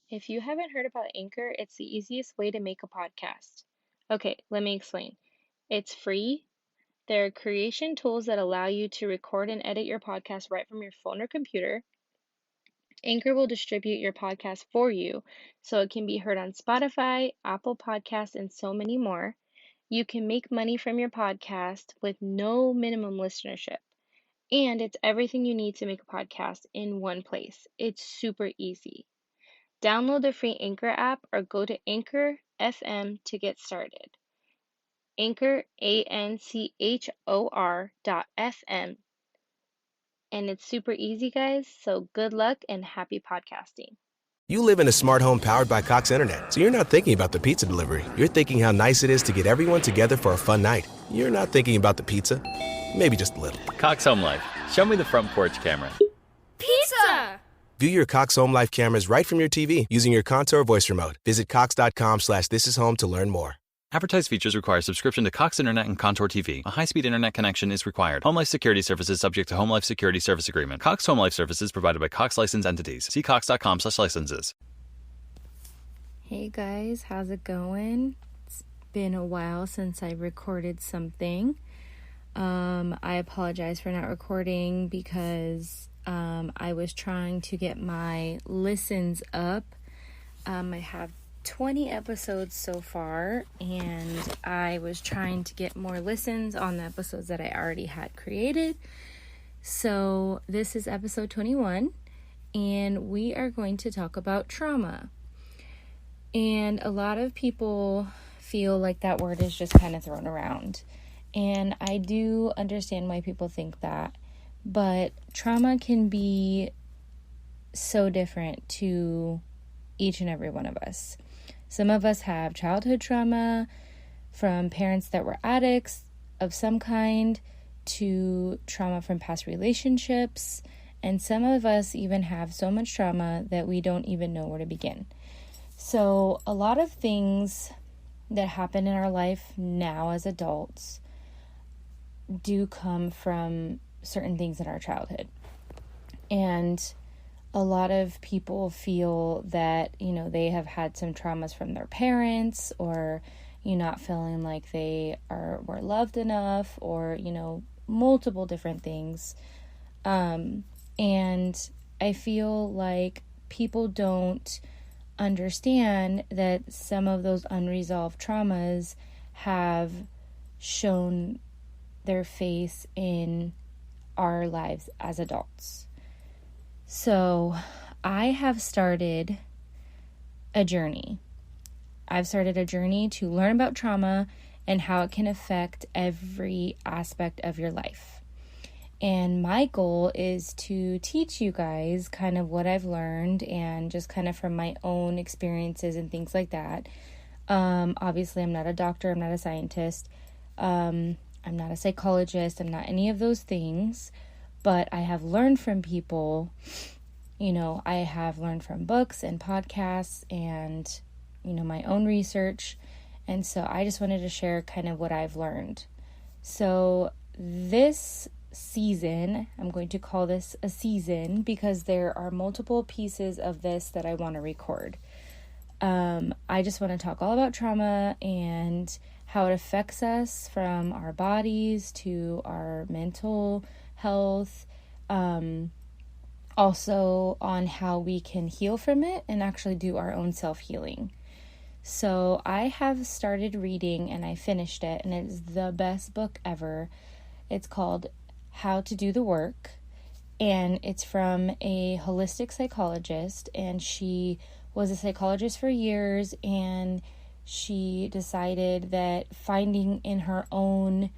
If you haven't heard about Anchor, it's the easiest way to make a podcast. Okay, let me explain. It's free. There are creation tools that allow you to record and edit your podcast right from your phone or computer. Anchor will distribute your podcast for you so it can be heard on Spotify, Apple Podcasts, and so many more. You can make money from your podcast with no minimum listenership. And it's everything you need to make a podcast in one place. It's super easy. Download the free Anchor app or go to Anchor FM to get started. Anchor, ANCHOR.FM. And it's super easy, guys. So good luck and happy podcasting. You live in a smart home powered by Cox Internet, so you're not thinking about the pizza delivery. You're thinking how nice it is to get everyone together for a fun night. You're not thinking about the pizza. Maybe just a little. Cox Home Life. Show me the front porch camera. Pizza! View your Cox Home Life cameras right from your TV using your Contour voice remote. Visit cox.com/thisishome to learn more. Advertised features require subscription to Cox Internet and Contour TV. A high-speed internet connection is required. Home Life Security Services subject to Home Life Security Service Agreement. Cox Home Life Services provided by Cox licensed entities. See cox.com/licenses. Hey guys, how's it going? It's been a while since I recorded something. I apologize for not recording because I was trying to get my listens up. I have 20 episodes so far, and I was trying to get more listens on the episodes that I already had created. So this is episode 21, and we are going to talk about trauma. And a lot of people feel like that word is just kind of thrown around. And I do understand why people think that, but trauma can be so different to each and every one of us. Some of us have childhood trauma from parents that were addicts of some kind to trauma from past relationships. And some of us even have so much trauma that we don't even know where to begin. So a lot of things that happen in our life now as adults do come from certain things in our childhood. And a lot of people feel that, they have had some traumas from their parents, or, not feeling like they were loved enough, or, multiple different things. And I feel like people don't understand that some of those unresolved traumas have shown their face in our lives as adults. So I have started a journey. I've started a journey to learn about trauma and how it can affect every aspect of your life. And my goal is to teach you guys kind of what I've learned, and just kind of from my own experiences and things like that. Obviously, I'm not a doctor. I'm not a scientist. I'm not a psychologist. I'm not any of those things. But I have learned from people. I have learned from books and podcasts and, my own research. And so I just wanted to share kind of what I've learned. So this season, I'm going to call this a season because there are multiple pieces of this that I want to record. I just want to talk all about trauma and how it affects us, from our bodies to our mental health, also on how we can heal from it and actually do our own self-healing. So I have started reading, and I finished it, and it's the best book ever. It's called How to Do the Work, and it's from a holistic psychologist, and she was a psychologist for years, and she decided that finding in her own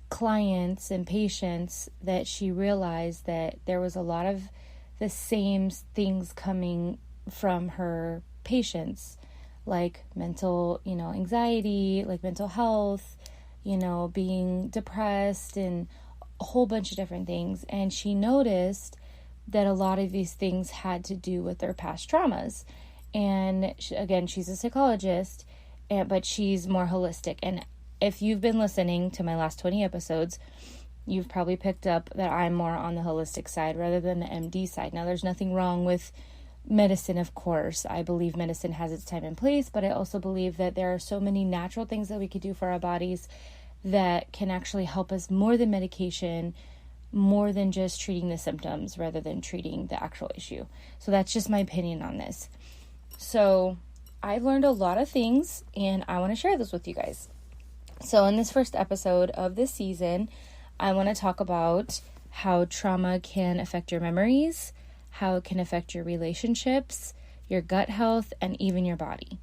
clients and patients that she realized that there was a lot of the same things coming from her patients, like mental, anxiety, like mental health, being depressed, and a whole bunch of different things. And she noticed that a lot of these things had to do with their past traumas. And again, she's a psychologist, but she's more holistic. And if you've been listening to my last 20 episodes, you've probably picked up that I'm more on the holistic side rather than the MD side. Now, there's nothing wrong with medicine, of course. I believe medicine has its time and place, but I also believe that there are so many natural things that we could do for our bodies that can actually help us more than medication, more than just treating the symptoms rather than treating the actual issue. So that's just my opinion on this. So I've learned a lot of things and I want to share this with you guys. So in this first episode of this season, I want to talk about how trauma can affect your memories, how it can affect your relationships, your gut health, and even your body.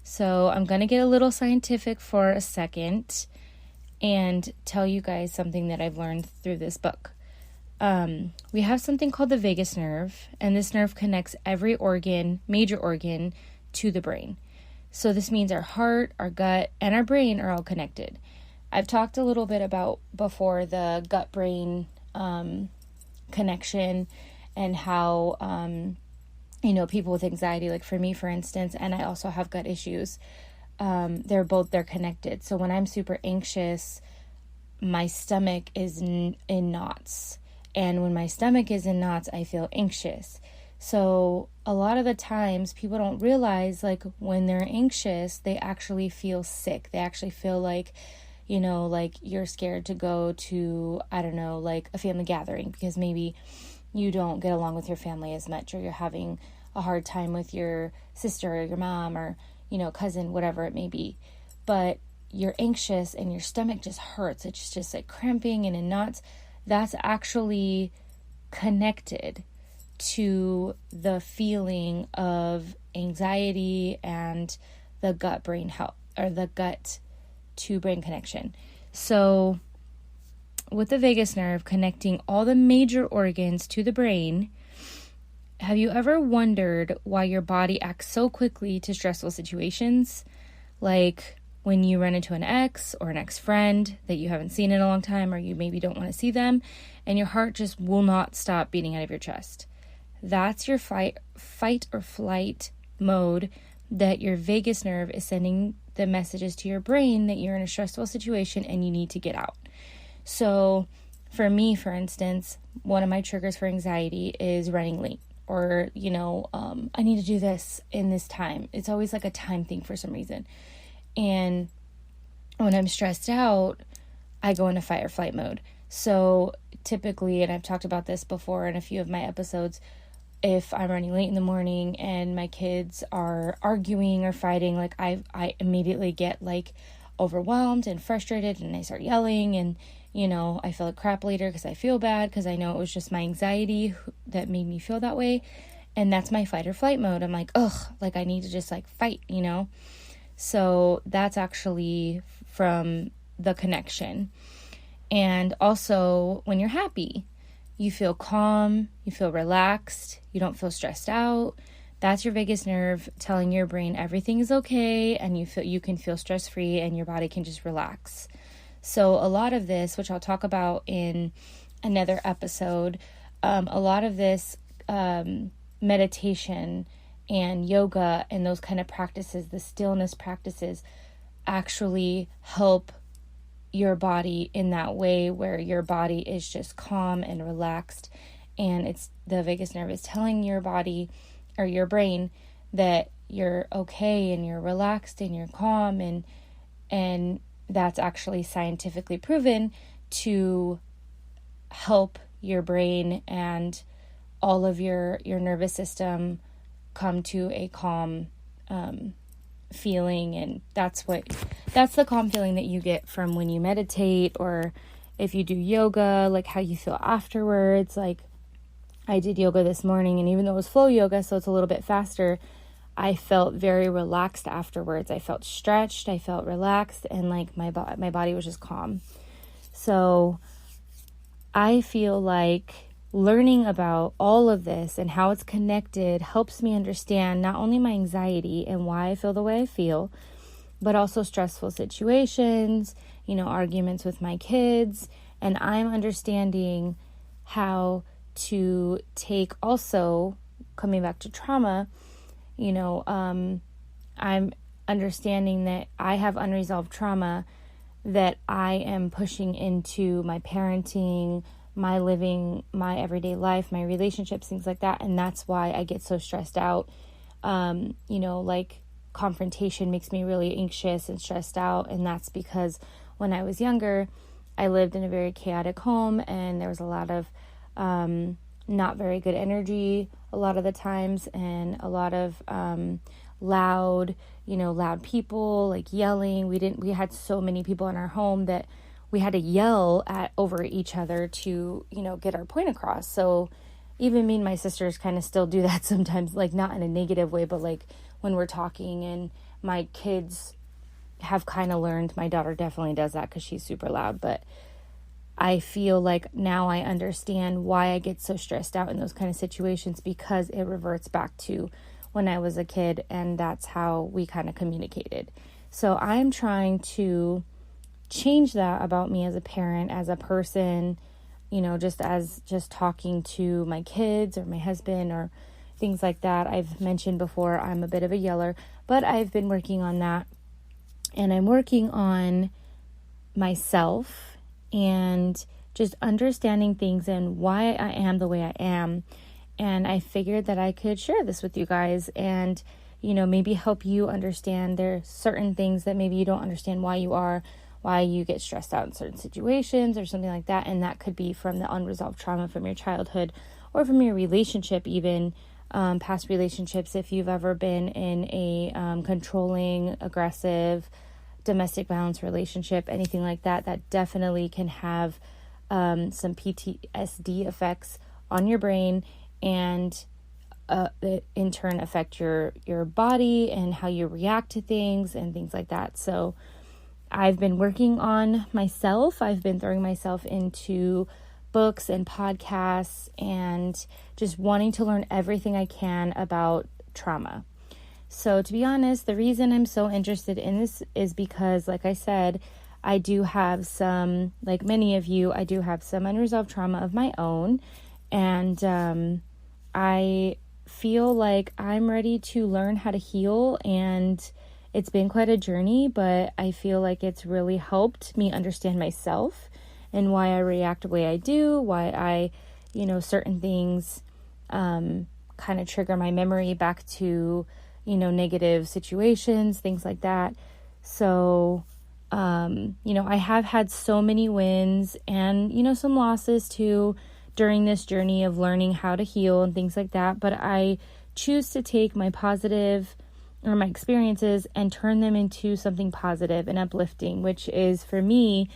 So I'm going to get a little scientific for a second and tell you guys something that I've learned through this book. We have something called the vagus nerve, and this nerve connects every organ, major organ, to the brain. So this means our heart, our gut, and our brain are all connected. I've talked a little bit about before the gut-brain connection and how, people with anxiety, like for me, for instance, and I also have gut issues, they're connected. So when I'm super anxious, my stomach is in knots. And when my stomach is in knots, I feel anxious. So a lot of the times people don't realize, like, when they're anxious, they actually feel sick. They actually feel like, like you're scared to go to, like a family gathering because maybe you don't get along with your family as much, or you're having a hard time with your sister or your mom or, cousin, whatever it may be. But you're anxious and your stomach just hurts. It's just like cramping and in knots. That's actually connected to the feeling of anxiety and the gut-brain health, or the gut-to-brain connection. So with the vagus nerve connecting all the major organs to the brain, have you ever wondered why your body acts so quickly to stressful situations? Like when you run into an ex or an ex-friend that you haven't seen in a long time, or you maybe don't want to see them, and your heart just will not stop beating out of your chest. That's your fight or flight mode, that your vagus nerve is sending the messages to your brain that you're in a stressful situation and you need to get out. So for me, for instance, one of my triggers for anxiety is running late, or, I need to do this in this time. It's always like a time thing for some reason. And when I'm stressed out, I go into fight or flight mode. So typically, and I've talked about this before in a few of my episodes, if I'm running late in the morning and my kids are arguing or fighting, like I immediately get like overwhelmed and frustrated, and I start yelling, and I feel like crap later because I feel bad, because I know it was just my anxiety that made me feel that way. And that's my fight or flight mode. I'm like, like I need to just like fight, So that's actually from the connection. And also when you're happy, you feel calm, you feel relaxed, you don't feel stressed out. That's your vagus nerve telling your brain everything is okay, and you can feel stress-free and your body can just relax. So a lot of this, which I'll talk about in another episode, a lot of this meditation and yoga and those kind of practices, the stillness practices, actually help your body in that way where your body is just calm and relaxed, and it's the vagus nerve is telling your body or your brain that you're okay and you're relaxed and you're calm, and that's actually scientifically proven to help your brain and all of your nervous system come to a calm feeling. And that's the calm feeling that you get from when you meditate, or if you do yoga, like how you feel afterwards. Like I did yoga this morning, and even though it was flow yoga, so it's a little bit faster, I felt very relaxed afterwards. I felt stretched, I felt relaxed, and like my body was just calm. So I feel like learning about all of this and how it's connected helps me understand not only my anxiety and why I feel the way I feel, but also stressful situations, arguments with my kids. And I'm understanding how to take, also coming back to trauma, I'm understanding that I have unresolved trauma that I am pushing into my parenting, my living, my everyday life, my relationships, things like that. And that's why I get so stressed out. Like confrontation makes me really anxious and stressed out. And that's because when I was younger, I lived in a very chaotic home, and there was a lot of not very good energy a lot of the times, and a lot of loud people, like yelling. We had so many people in our home that we had to yell over each other to, get our point across. So even me and my sisters kind of still do that sometimes, like not in a negative way, but like when we're talking, and my kids have kind of learned, my daughter definitely does that because she's super loud, but I feel like now I understand why I get so stressed out in those kind of situations, because it reverts back to when I was a kid, and that's how we kind of communicated. So I'm trying to change that about me as a parent, as a person, just talking to my kids or my husband or things like that. I've mentioned before, I'm a bit of a yeller, but I've been working on that, and I'm working on myself and just understanding things and why I am the way I am. And I figured that I could share this with you guys and, maybe help you understand there's certain things that maybe you don't understand why you get stressed out in certain situations or something like that. And that could be from the unresolved trauma from your childhood or from your relationship, even past relationships. If you've ever been in a controlling, aggressive, domestic violence relationship, anything like that, that definitely can have some PTSD effects on your brain, and in turn affect your body and how you react to things and things like that. So I've been working on myself. I've been throwing myself into books and podcasts and just wanting to learn everything I can about trauma. So to be honest, the reason I'm so interested in this is because, like I said, I do have some, like many of you, I do have some unresolved trauma of my own. And I feel like I'm ready to learn how to heal. And it's been quite a journey, but I feel like it's really helped me understand myself and why I react the way I do, why I, certain things kind of trigger my memory back to, negative situations, things like that. So, I have had so many wins and, some losses too during this journey of learning how to heal and things like that. But I choose to take my positive or my experiences and turn them into something positive and uplifting, which is, for me,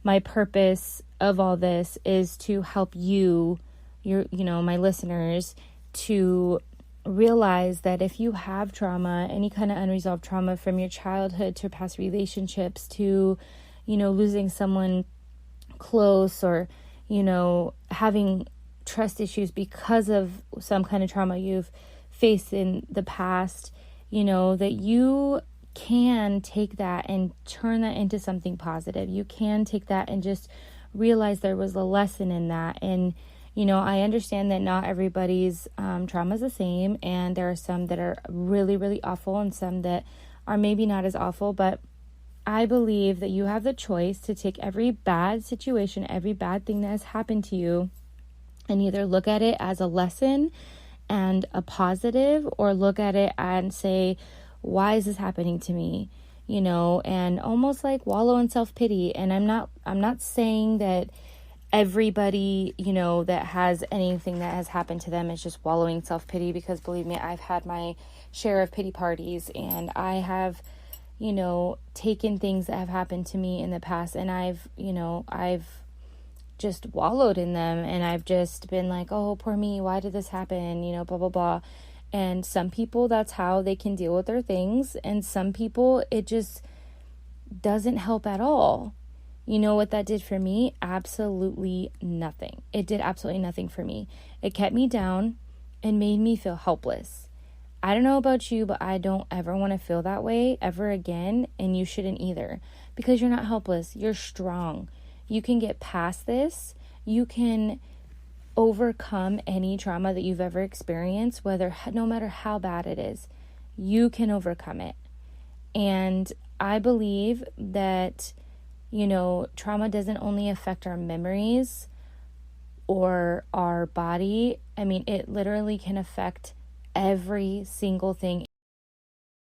my purpose of all this is to help you, my listeners, to realize that if you have trauma, any kind of unresolved trauma from your childhood to past relationships to, losing someone close, or, having trust issues because of some kind of trauma you've faced in the past, that you can take that and turn that into something positive. You can take that and just realize there was a lesson in that. And I understand that not everybody's trauma is the same, and there are some that are really, really awful and some that are maybe not as awful, but I believe that you have the choice to take every bad situation, every bad thing that has happened to you, and either look at it as a lesson and a positive, or look at it and say, why is this happening to me? And almost like wallow in self-pity. And I'm not saying that everybody, that has anything that has happened to them is just wallowing self-pity, because believe me, I've had my share of pity parties, and I have, taken things that have happened to me in the past, and I've just wallowed in them, and I've just been like, oh, poor me, why did this happen? Blah, blah, blah. And some people, that's how they can deal with their things. And some people, it just doesn't help at all. You know what that did for me? Absolutely nothing. It did absolutely nothing for me. It kept me down and made me feel helpless. I don't know about you, but I don't ever want to feel that way ever again. And you shouldn't either, because you're not helpless. You're strong. You can get past this. You can overcome any trauma that you've ever experienced, no matter how bad it is. You can overcome it. And I believe that, trauma doesn't only affect our memories, or our body. I mean, it literally can affect every single thing